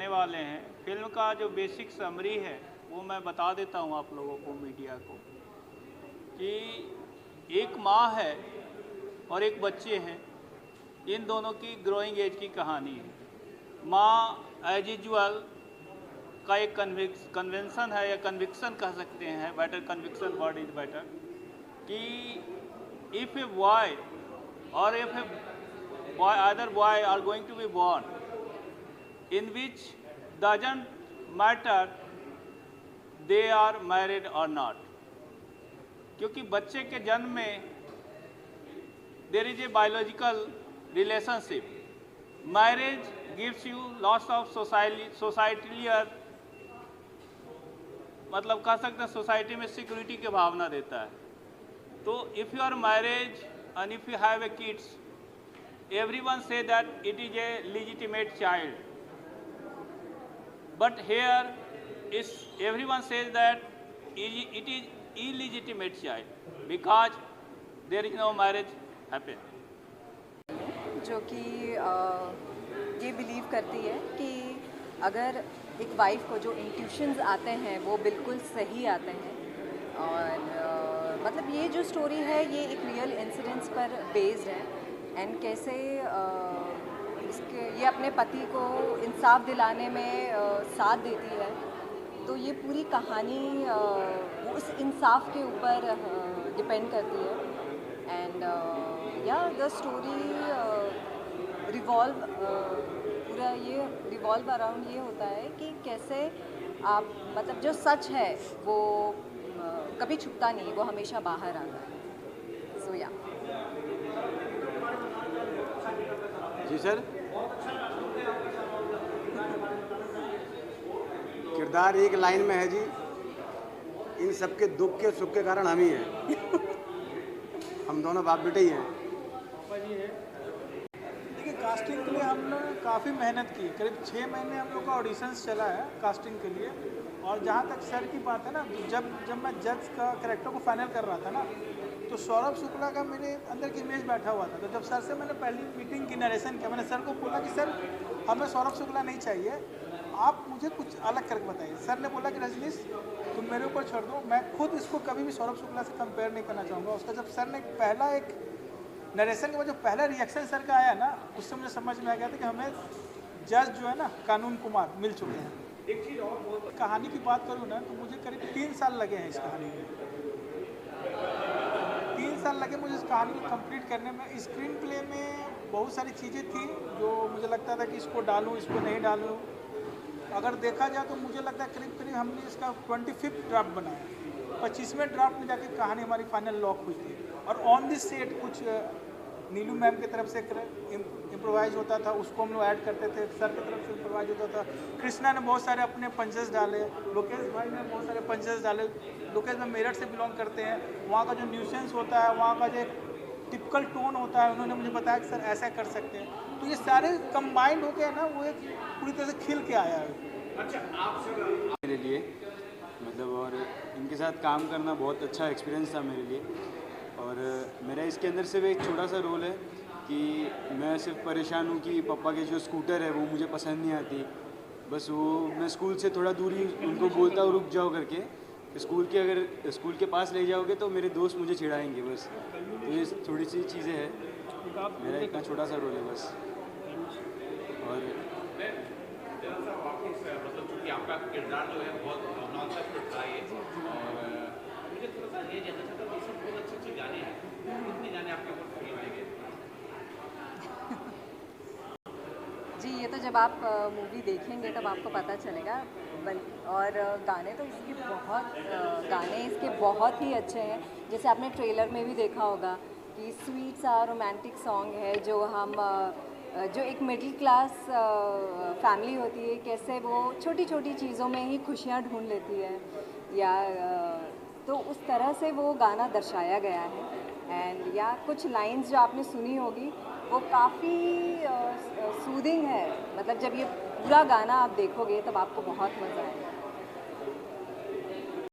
दिखाने वाले हैं। फिल्म का जो बेसिक समरी है वो मैं बता देता हूँ आप लोगों को, मीडिया को, कि एक माँ है और एक बच्चे हैं। इन दोनों की ग्रोइंग एज की कहानी है। माँ एज यूजुअल का एक कन्वेंशन है या कन्विक्शन कह सकते हैं, better conviction word is better, कि इफ़ ए बॉय और if A boy, either boy are going to be born, in which doesn't matter they are married or not, क्योंकि बच्चे के जन्म में there is a biological relationship. Marriage gives you lots of societal, मतलब कह सकते हैं सोसाइटी में सिक्योरिटी की भावना देता है। तो if you are marriage and if you have a kids, everyone say that it is a legitimate child, but here is everyone says that it is illegitimate child because there is no marriage happen. जो कि ये believe करती है कि अगर एक wife को जो इंट्यूशंस आते हैं वो बिल्कुल सही आते हैं, और मतलब ये जो स्टोरी है ये एक रियल इंसिडेंट्स पर बेस्ड है, एंड कैसे इसके ये अपने पति को इंसाफ दिलाने में साथ देती है। तो ये पूरी कहानी उस इंसाफ के ऊपर डिपेंड करती है। एंड या द स्टोरी पूरा ये रिवॉल्व अराउंड ये होता है कि कैसे आप मतलब जो सच है वो कभी छुपता नहीं, वो हमेशा बाहर आता है। सो या जी सर, किरदार एक लाइन में है जी, इन सबके दुख के सुख के कारण हम ही हैं। हम दोनों बाप बेटे ही हैं। देखिए, कास्टिंग के लिए हमने काफ़ी मेहनत की, करीब 6 महीने हम लोग का ऑडिशंस चला है कास्टिंग के लिए। और जहाँ तक सर की बात है ना, जब मैं जज का कैरेक्टर को फाइनल कर रहा था ना, तो सौरभ शुक्ला का मेरे अंदर की इमेज बैठा हुआ था। तो जब सर से मैंने पहली मीटिंग की, नरेशन किया, मैंने सर को बोला कि सर हमें सौरभ शुक्ला नहीं चाहिए, आप मुझे कुछ अलग करके बताइए। सर ने बोला कि रजनीश तुम मेरे ऊपर छोड़ दो, मैं खुद इसको कभी भी सौरभ शुक्ला से कंपेयर नहीं करना चाहूँगा। उसका जब सर ने पहला एक नरेशन के बाद जो पहला रिएक्शन सर का आया ना, उससे मुझे समझ में आ गया था कि हमें जज जो है ना कानून कुमार मिल चुके हैं। एक चीज़ और, कहानी की बात करूँ ना, तो मुझे करीब 3 साल लगे हैं इस कहानी में। 3 साल लगे मुझे इस कहानी को कंप्लीट करने में। स्क्रीन प्ले में बहुत सारी चीज़ें थी जो मुझे लगता था कि इसको डालूँ, इसको नहीं डालूँ। अगर देखा जाए तो मुझे लगता है करीब करीब हमने इसका 25th ड्राफ्ट बनाया, 25वें ड्राफ्ट में जाके कहानी हमारी फाइनल लॉक हुई थी। और ऑन दिस सेट कुछ नीलू मैम की तरफ से इम्प्रोवाइज होता था, उसको हम लोग ऐड करते थे। सर की तरफ से इम्प्रोवाइज होता था। कृष्णा ने बहुत सारे अपने पंचेस डाले, लोकेश भाई ने बहुत सारे पंचेस डाले। लोकेश भाई मेरठ से बिलोंग करते हैं, वहाँ का जो न्यूसेंस होता है, वहाँ का जो टिपिकल टोन होता है, उन्होंने मुझे बताया कि सर ऐसा कर सकते हैं। तो ये सारे कंबाइंड हो गए ना, वो एक पूरी तरह से खिल के आया है। अच्छा, आप सर मेरे लिए मतलब, और इनके साथ काम करना बहुत अच्छा एक्सपीरियंस था मेरे लिए। और मेरा इसके अंदर सिर्फ एक छोटा सा रोल है कि मैं सिर्फ परेशान हूँ कि पापा के जो स्कूटर है वो मुझे पसंद नहीं आती। बस वो मैं स्कूल से थोड़ा दूरी उनको बोलता हूँ रुक जाओ करके, अगर स्कूल के पास ले जाओगे तो मेरे दोस्त मुझे चिढ़ाएंगे बस। तो ये थोड़ी सी चीज़ें हैं, मेरा इतना छोटा सा रोल है बस। और मतलब चूँकि आपका किरदार जो है बहुत नॉनसेप्ट था ये, और मुझे थोड़ा सा ये जानना चाहता हूँ, सब बहुत अच्छे गाने हैं, कितने गाने आपके ऊपर फिल्म आएंगे? जी, ये तो जब आप मूवी देखेंगे तब आपको पता चलेगा। और गाने इसके बहुत ही अच्छे हैं। जैसे आपने ट्रेलर में भी देखा होगा कि स्वीट सा रोमांटिक सॉन्ग है, जो एक मिडिल क्लास फैमिली होती है, कैसे वो छोटी छोटी चीज़ों में ही खुशियाँ ढूंढ लेती है, या तो उस तरह से वो गाना दर्शाया गया है। एंड या कुछ लाइंस जो आपने सुनी होगी वो काफ़ी सूदिंग है। मतलब जब ये पूरा गाना आप देखोगे तब आपको बहुत मज़ा आएगा।